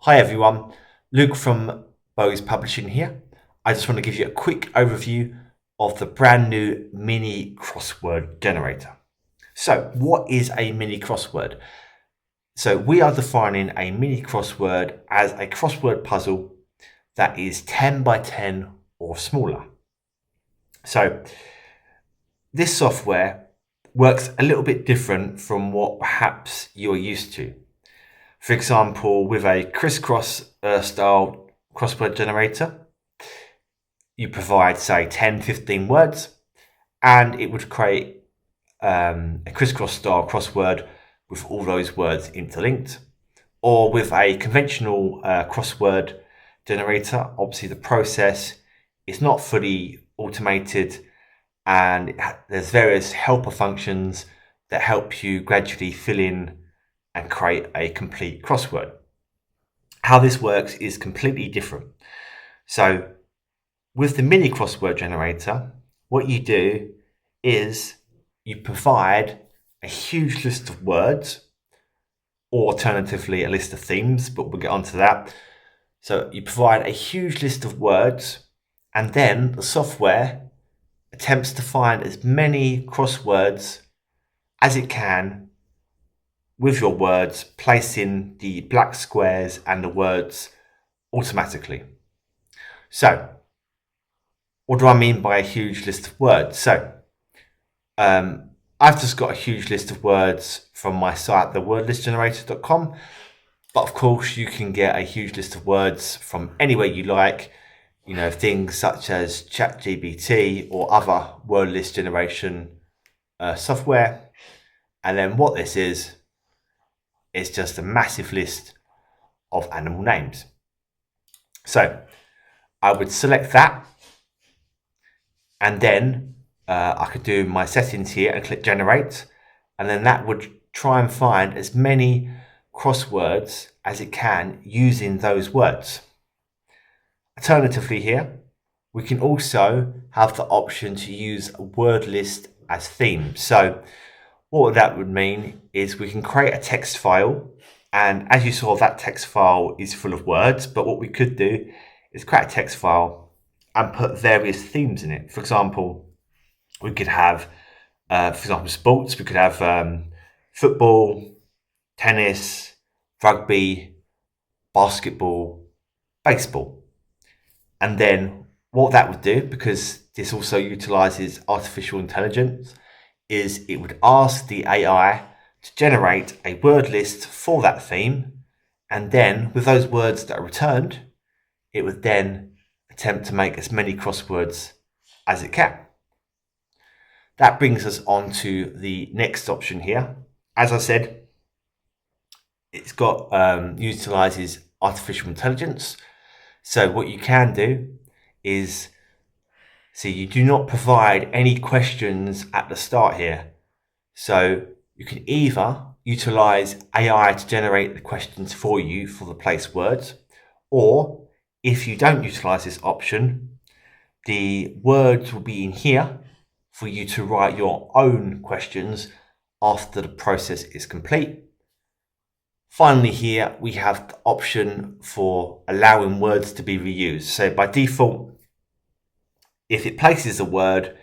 Hi everyone, Luke from Bose Publishing here. I just want to give you a quick overview of the brand new mini crossword generator. So what is a mini crossword? So we are defining a mini crossword as a crossword puzzle that is 10 by 10 or smaller. So this software works a little bit different from what perhaps you're used to. For example, with a crisscross style crossword generator, you provide, say, 10, 15 words, and it would create a crisscross style crossword with all those words interlinked. Or with a conventional crossword generator, obviously the process is not fully automated, and there's various helper functions that help you gradually fill in and create a complete crossword. How this works is completely different. So with the mini crossword generator, what you do is you provide a huge list of words, or alternatively a list of themes, but we'll get onto that. So you provide a huge list of words, and then the software attempts to find as many crosswords as it can with your words, placing the black squares and the words automatically. So what do I mean by a huge list of words? So I've just got a huge list of words from my site, thewordlistgenerator.com. But of course, you can get a huge list of words from anywhere you like. You know, things such as ChatGPT or other word list generation software. And then what this is just a massive list of animal names. So I would select that, and then I could do my settings here and click generate, and then that would try and find as many crosswords as it can using those words. Alternatively here, we can also have the option to use a word list as theme. So what that would mean is we can create a text file, and as you saw, that text file is full of words, but what we could do is create a text file and put various themes in it. For example, we could have, sports. We could have football, tennis, rugby, basketball, baseball. And then what that would do, because this also utilizes artificial intelligence, is it would ask the AI to generate a word list for that theme, and then with those words that are returned, it would then attempt to make as many crosswords as it can. That brings us on to the next option here. As I said, it's got utilizes artificial intelligence. So what you can do is, see, you do not provide any questions at the start here. So you can either utilize AI to generate the questions for you for the place words, or if you don't utilize this option, the words will be in here for you to write your own questions after the process is complete. Finally here, we have the option for allowing words to be reused. So by default, if it places a word,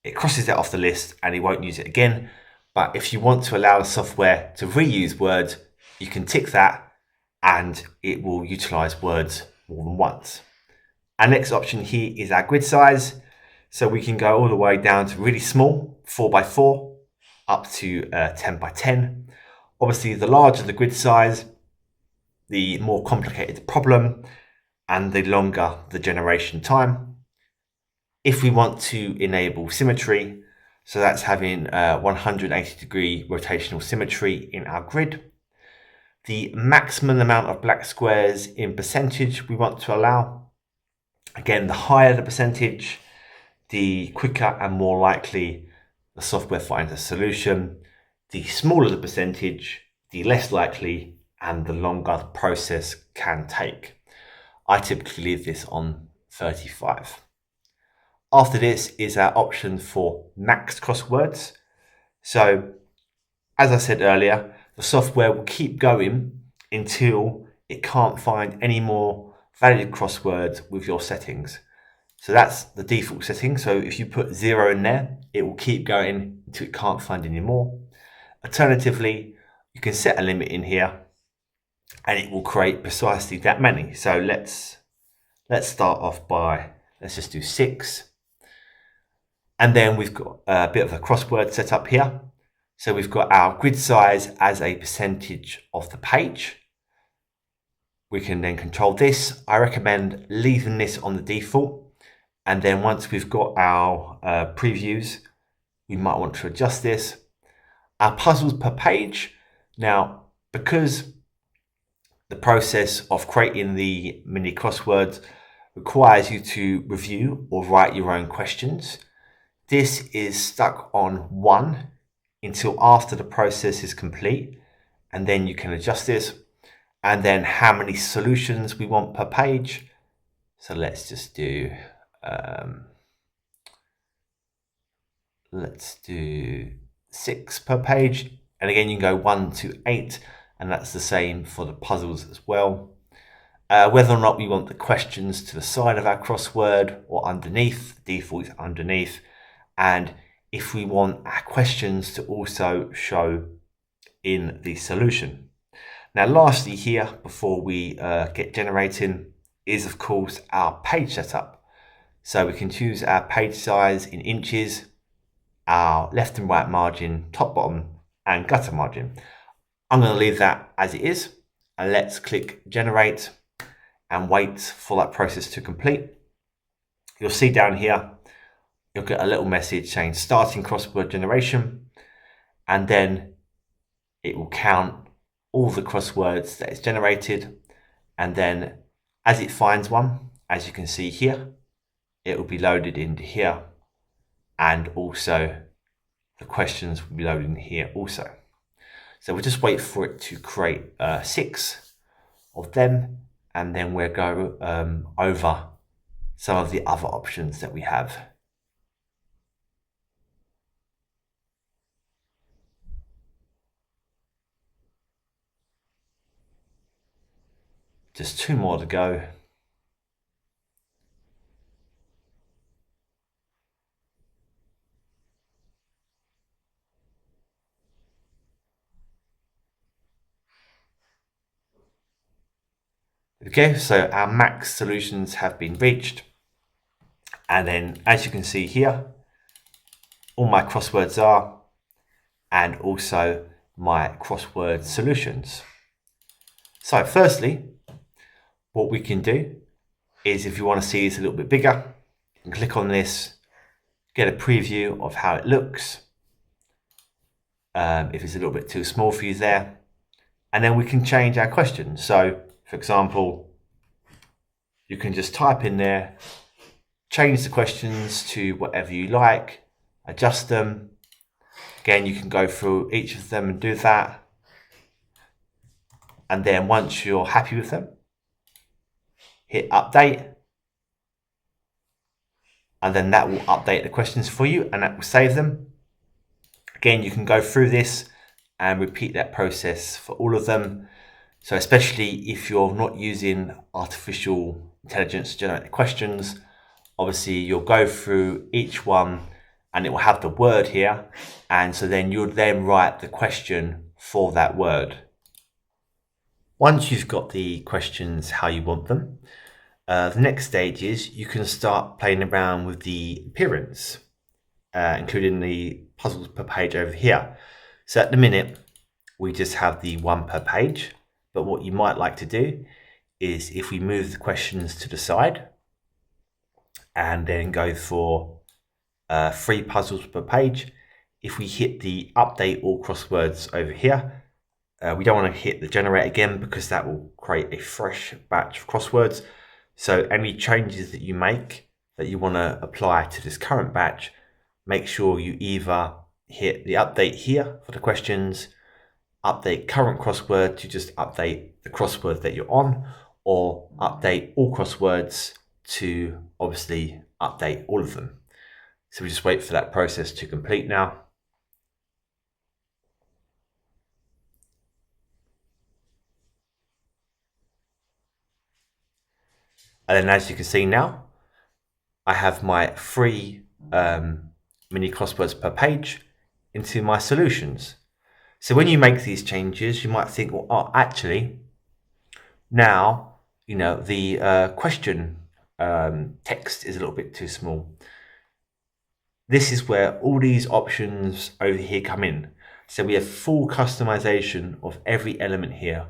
it crosses it off the list and it won't use it again. But if you want to allow the software to reuse words, you can tick that and it will utilize words more than once. Our next option here is our grid size. So we can go all the way down to really small, 4 by 4, up to 10 by 10. Obviously, the larger the grid size, the more complicated the problem and the longer the generation time. If we want to enable symmetry, so that's having 180-degree rotational symmetry in our grid, the maximum amount of black squares in percentage we want to allow. Again, the higher the percentage, the quicker and more likely the software finds a solution. The smaller the percentage, the less likely and the longer the process can take. I typically leave this on 35. After this is our option for max crosswords. So as I said earlier, the software will keep going until it can't find any more valid crosswords with your settings. So that's the default setting. So if you put 0 in there, it will keep going until it can't find any more. Alternatively, you can set a limit in here and it will create precisely that many. So let's start off by, let's just do 6. And then we've got a bit of a crossword set up here. So we've got our grid size as a percentage of the page. We can then control this. I recommend leaving this on the default. And then once we've got our previews, we might want to adjust this. Our puzzles per page. Now, because the process of creating the mini crosswords requires you to review or write your own questions, this is stuck on 1 until after the process is complete, and then you can adjust this. And then how many solutions we want per page. So let's just do, let's do 6 per page. And again, you can go 1 to 8, and that's the same for the puzzles as well. Whether or not we want the questions to the side of our crossword or underneath, the default is underneath. And if we want our questions to also show in the solution. Now, lastly here, before we get generating, is of course our page setup. So we can choose our page size in inches, our left and right margin, top, bottom, and gutter margin. I'm going to leave that as it is, and let's click generate and wait for that process to complete. You'll see down here, you'll get a little message saying starting crossword generation, and then it will count all the crosswords that it's generated, and then as it finds one, as you can see here, it will be loaded into here, and also the questions will be loaded in here also. So we'll just wait for it to create 6 of them, and then we'll go over some of the other options that we have. Just 2 more to go. Okay, so our max solutions have been reached. And then as you can see here, all my crosswords are, and also my crossword solutions. So firstly, what we can do is, if you want to see this a little bit bigger, you can click on this, get a preview of how it looks. If it's a little bit too small for you there, and then we can change our questions. So for example, you can just type in there, change the questions to whatever you like, adjust them. Again, you can go through each of them and do that. And then once you're happy with them, hit update. And then that will update the questions for you, and that will save them. Again, you can go through this and repeat that process for all of them. So especially if you're not using artificial intelligence to generate the questions, obviously you'll go through each one and it will have the word here. And so then you'll then write the question for that word. Once you've got the questions how you want them, the next stage is you can start playing around with the appearance, including the puzzles per page over here. So at the minute, we just have the 1 per page. But what you might like to do is, if we move the questions to the side and then go for 3 puzzles per page, if we hit the update all crosswords over here, we don't want to hit the generate again because that will create a fresh batch of crosswords. So any changes that you make that you want to apply to this current batch, make sure you either hit the update here for the questions, update current crossword to just update the crossword that you're on, or update all crosswords to obviously update all of them. So we just wait for that process to complete now. And then as you can see now, I have my free mini crosswords per page into my solutions. So when you make these changes, you might think, well, oh, actually, now, the question text is a little bit too small. This is where all these options over here come in. So we have full customization of every element here,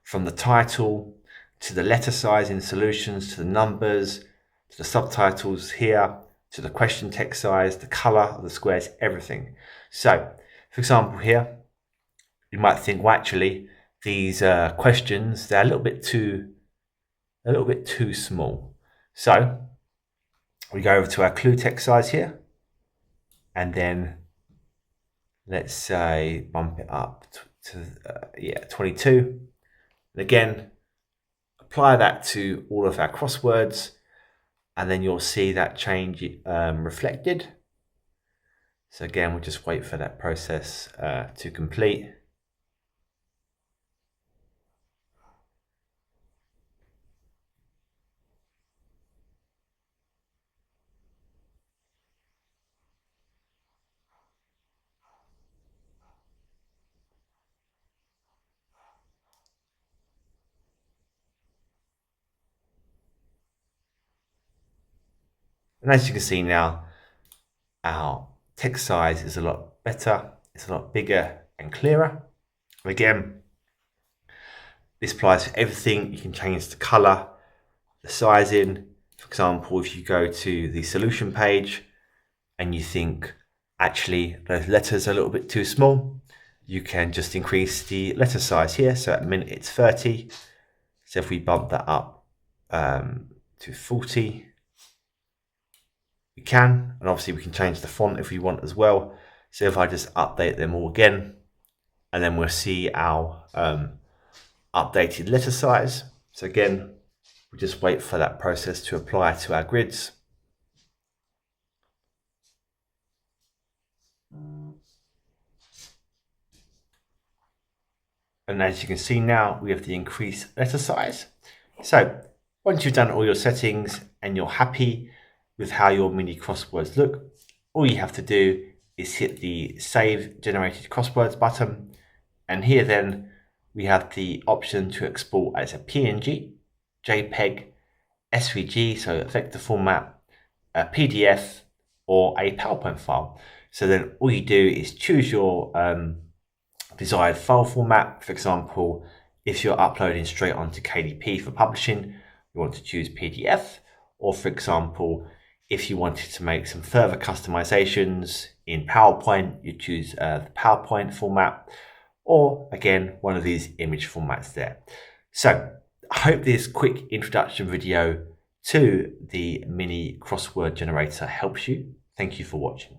from the title to the letter size in solutions, to the numbers, to the subtitles here, to the question text size, the color of the squares, everything. So, for example, here, you might think, well, actually, these questions, they're a little bit too small. So, we go over to our clue text size here, and then let's say bump it up to 22. And again, apply that to all of our crosswords, and then you'll see that change reflected. So again, we'll just wait for that process to complete. And as you can see now, our text size is a lot better. It's a lot bigger and clearer. Again, this applies to everything. You can change the color, the sizing. For example, if you go to the solution page and you think, actually, those letters are a little bit too small, you can just increase the letter size here. So at the minute it's 30. So if we bump that up to 40, we can, and obviously we can change the font if we want as well. So if I just update them all again, and then we'll see our updated letter size. So again, we just wait for that process to apply to our grids. And as you can see now, we have the increased letter size. So once you've done all your settings and you're happy with how your mini crosswords look, all you have to do is hit the Save Generated Crosswords button. And here then we have the option to export as a PNG, JPEG, SVG, so vector format, a PDF, or a PowerPoint file. So then all you do is choose your desired file format. For example, if you're uploading straight onto KDP for publishing, you want to choose PDF. Or for example, if you wanted to make some further customizations in PowerPoint, you choose the PowerPoint format, or again, one of these image formats there. So I hope this quick introduction video to the mini crossword generator helps you. Thank you for watching.